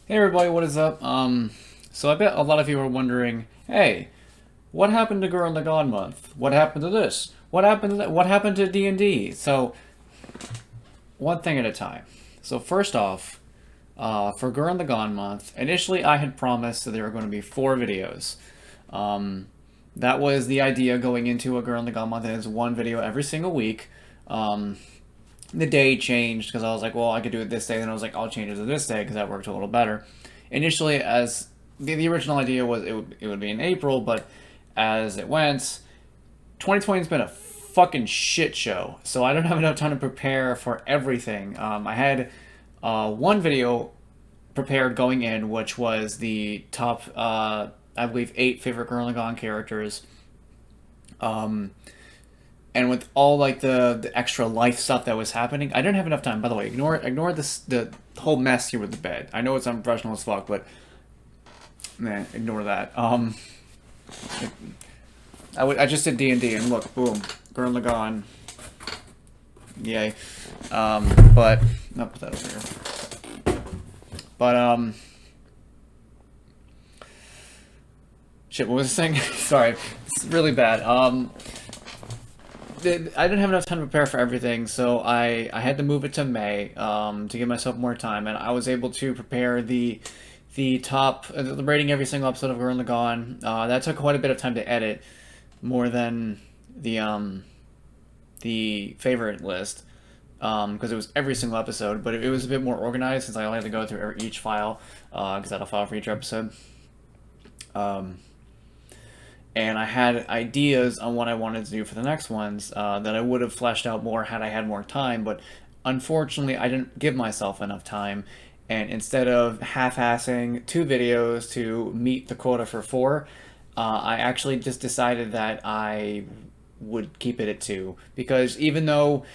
Hey everybody, what is up? So I bet a lot of you are wondering, hey, what happened to Gurren Lagann month? What happened to this? What happened to that? What happened to D&D? So, one thing at a time. So first off, for Gurren Lagann month, initially I had promised that there were going to be 4 videos. Um, that was the idea going into a Gurren Lagann month, and it's one video every single week. Um, the day changed because I was like, well, I could do it this day. Then I was like, I'll change it to this day because that worked a little better. Initially, as the original idea was it would be in April, but as it went, 2020 has been a fucking shit show. So I don't have enough time to prepare for everything. I had one video prepared going in, which was the top, I believe, 8 favorite Gurren Lagann characters. Um, and with all like the extra life stuff that was happening, I didn't have enough time. By the way, ignore this the whole mess here with the bed. I know it's unprofessional as fuck, but man, ignore that. I just did D&D and look, boom, Gurren Lagann, yay. But I'll put that over here. But shit, what was I saying? Sorry, it's really bad. I didn't have enough time to prepare for everything, so I had to move it to May to give myself more time, and I was able to prepare the top the rating every single episode of Gurren Lagann. That took quite a bit of time to edit, more than the favorite list, because it was every single episode, but it was a bit more organized since I only had to go through each file, because I had a file for each episode. And I had ideas on what I wanted to do for the next ones that I would have fleshed out more had I had more time, but unfortunately I didn't give myself enough time, and instead of half-assing 2 videos to meet the quota for 4, I actually just decided that I would keep it at 2, because even though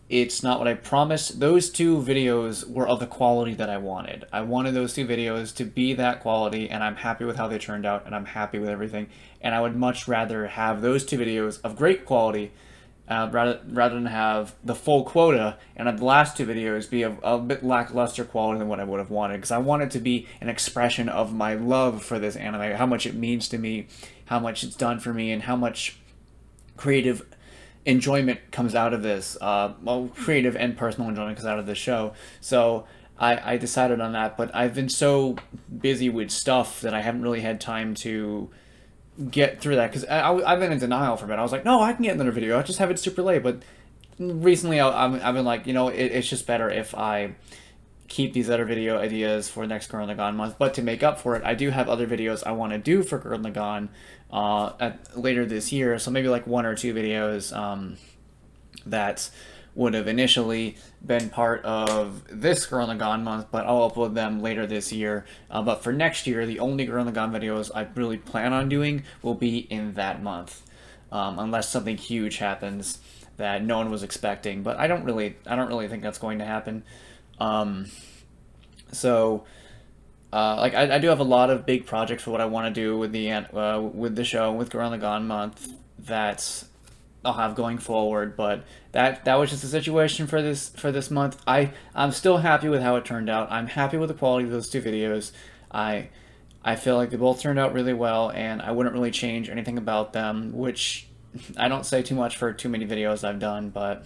it's not what I promised, those 2 videos were of the quality that I wanted. I wanted those 2 videos to be that quality, and I'm happy with how they turned out, and I'm happy with everything. And I would much rather have those 2 videos of great quality, rather than have the full quota and have the last 2 videos be of a bit lackluster quality than what I would have wanted. Because I want it to be an expression of my love for this anime, how much it means to me, how much it's done for me, and how much creative enjoyment comes out of this. Well, creative and personal enjoyment comes out of this show. So I decided on that, but I've been so busy with stuff that I haven't really had time to get through that, because I've been in denial for a bit. I was like, no, I can get another video. I'll just have it super late. But recently I've been like, it's just better if I keep these other video ideas for next Gurren Lagann month. But to make up for it, I do have other videos I want to do for Gurren Lagann later this year. So maybe like 1 or 2 videos that would have initially been part of this Gurren Lagann month, but I'll upload them later this year. But for next year, the only Gurren Lagann videos I really plan on doing will be in that month, unless something huge happens that no one was expecting. But I don't really think that's going to happen. So, like I do have a lot of big projects for what I want to do with the show, with Gurren Lagann month, that I'll have going forward. But that was just the situation for this month. I'm still happy with how it turned out. I'm happy with the quality of those 2 videos. I feel like they both turned out really well, and I wouldn't really change anything about them, which I don't say too much for too many videos I've done. But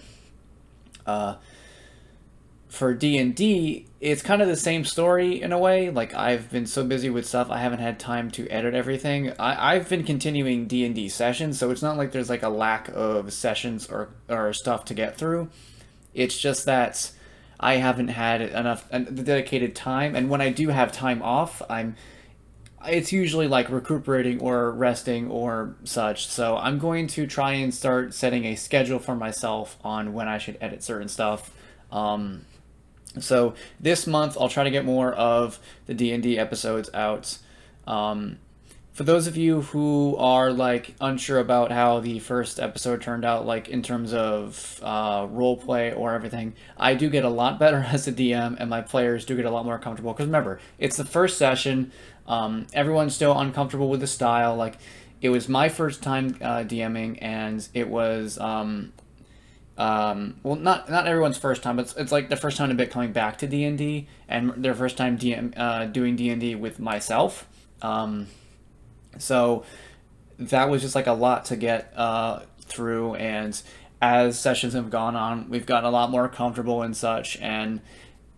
for D&D, it's kind of the same story in a way. Like, I've been so busy with stuff, I haven't had time to edit everything. I've been continuing D&D sessions, so it's not like there's like a lack of sessions or stuff to get through. It's just that I haven't had enough the dedicated time, and when I do have time off, it's usually like recuperating or resting or such. So I'm going to try and start setting a schedule for myself on when I should edit certain stuff. So this month I'll try to get more of the D&D episodes out. For those of you who are like unsure about how the first episode turned out, like in terms of roleplay or everything, I do get a lot better as a DM, and my players do get a lot more comfortable. Because remember, it's the first session. Everyone's still uncomfortable with the style. Like, it was my first time DMing, and it was well, not everyone's first time, but it's like the first time a bit coming back to D&D, and their first time doing D&D with myself. So that was just like a lot to get through, and as sessions have gone on, we've gotten a lot more comfortable and such, and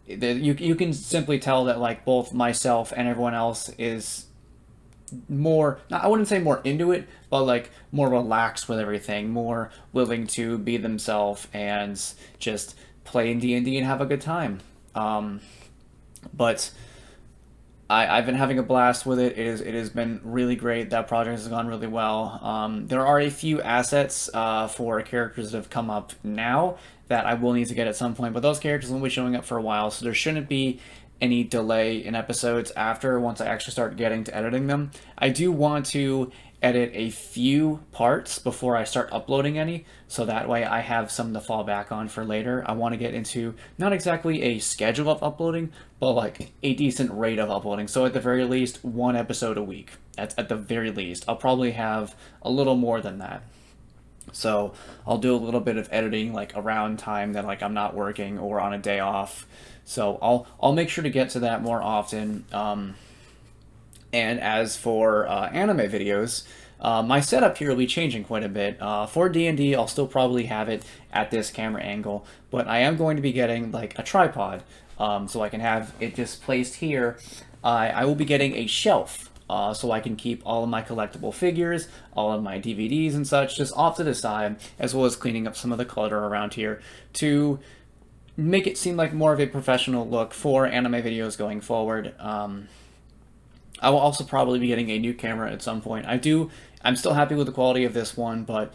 you can simply tell that like both myself and everyone else is more, I wouldn't say more into it, but like more relaxed with everything, more willing to be themselves and just play in D&D and have a good time. But I've been having a blast with it. It has been really great. That project has gone really well. There are a few assets for characters that have come up now that I will need to get at some point, but those characters will be showing up for a while, so there shouldn't be any delay in episodes after once I actually start getting to editing them. I do want to edit a few parts before I start uploading any, so that way I have some to fall back on for later. I want to get into not exactly a schedule of uploading, but like a decent rate of uploading. So at the very least, one episode a week. At the very least. I'll probably have a little more than that. So I'll do a little bit of editing like around time that like I'm not working or on a day off. So I'll make sure to get to that more often. And as for anime videos, my setup here will be changing quite a bit. For D&D, I'll still probably have it at this camera angle, but I am going to be getting like a tripod, so I can have it just placed here. I will be getting a shelf, so I can keep all of my collectible figures, all of my DVDs and such, just off to the side, as well as cleaning up some of the clutter around here to make it seem like more of a professional look for anime videos going forward. I will also probably be getting a new camera at some point. I'm still happy with the quality of this one, but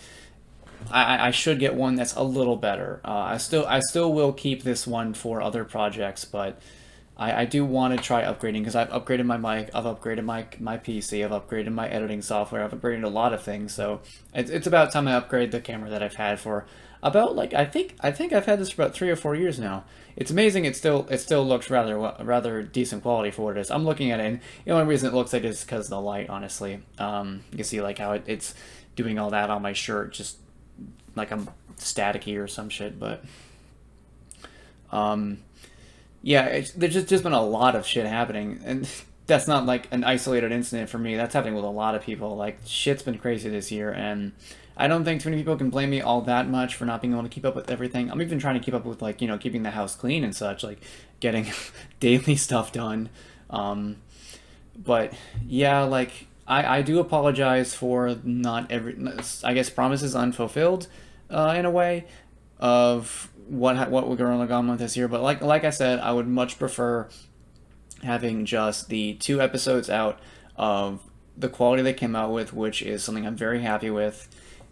I should get one that's a little better. I still will keep this one for other projects, but I do want to try upgrading because I've upgraded my mic, I've upgraded my PC, I've upgraded my editing software, I've upgraded a lot of things. So it's about time I upgrade the camera that I've had for about like I think I've had this for about 3 or 4 years now. It's amazing. It still looks rather decent quality for what it is. I'm looking at it, and the only reason it looks like this is because of the light. Honestly, you can see like how it's doing all that on my shirt, just like I'm staticky or some shit. But yeah, there's just been a lot of shit happening, and that's not like an isolated incident for me. That's happening with a lot of people. Like shit's been crazy this year, and I don't think too many people can blame me all that much for not being able to keep up with everything. I'm even trying to keep up with like keeping the house clean and such, like getting daily stuff done. But yeah, like I do apologize for not every, I guess, promises unfulfilled in a way of what we're going to on with this year. But like I said, I would much prefer having just the 2 episodes out of the quality they came out with, which is something I'm very happy with,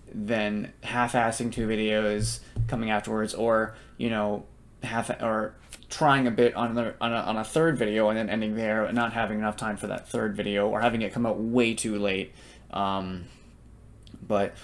than half-assing 2 videos coming afterwards, or or trying a bit on a third video and then ending there and not having enough time for that third video, or having it come out way too late. But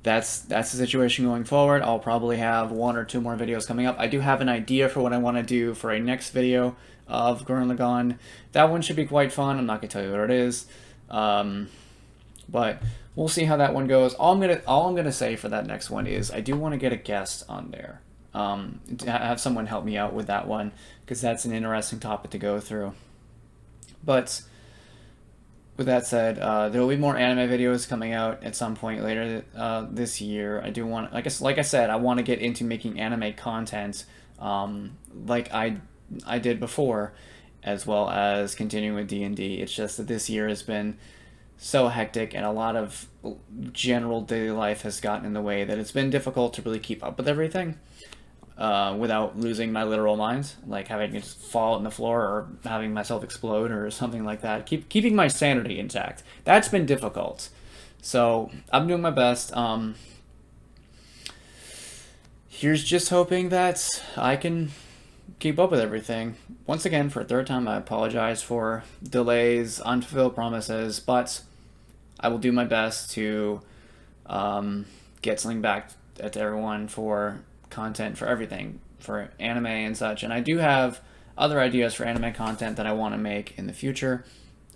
that's the situation going forward. I'll probably have 1 or 2 more videos coming up. I do have an idea for what I want to do for a next video of Gurren Lagann. That one should be quite fun. I'm not gonna tell you what it is, but we'll see how that one goes. All I'm gonna say for that next one is I do want to get a guest on there, to have someone help me out with that one, because that's an interesting topic to go through. But with that said, there will be more anime videos coming out at some point later this year. I do want, like I said, I want to get into making anime content, like I did before, as well as continuing with D&D. It's just that this year has been so hectic, and a lot of general daily life has gotten in the way that it's been difficult to really keep up with everything without losing my literal mind, like having it fall on the floor or having myself explode or something like that. Keeping my sanity intact. That's been difficult. So I'm doing my best. Here's just hoping that I can keep up with everything. Once again, for a third time, I apologize for delays, unfulfilled promises, but I will do my best to get something back to everyone for content, for everything, for anime and such. And I do have other ideas for anime content that I want to make in the future,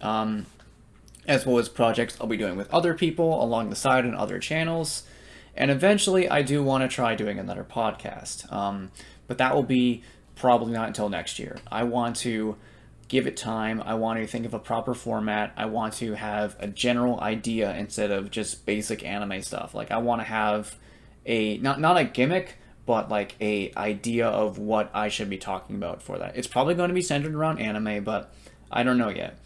as well as projects I'll be doing with other people along the side and other channels. And eventually, I do want to try doing another podcast. But that will be probably not until next year. I want to give it time. I want to think of a proper format. I want to have a general idea instead of just basic anime stuff. Like I want to have a not a gimmick, but like a idea of what I should be talking about for that. It's probably going to be centered around anime, but I don't know yet.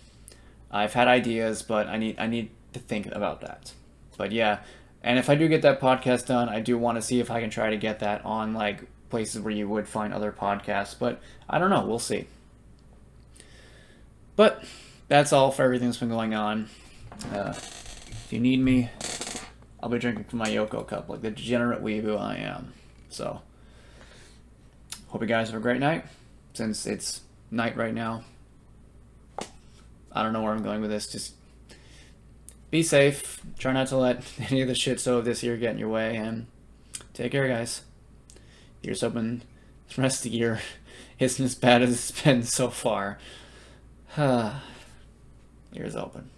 I've had ideas, but I need to think about that. But yeah, and if I do get that podcast done, I do want to see if I can try to get that on like places where you would find other podcasts. But I don't know. We'll see. But that's all for everything that's been going on. If you need me, I'll be drinking from my Yoko cup like the degenerate weeaboo I am. So, hope you guys have a great night. Since it's night right now, I don't know where I'm going with this. Just be safe. Try not to let any of the shit show of this year get in your way. And take care, guys. Ears open. The rest of the year isn't as bad as it's been so far. Ears open.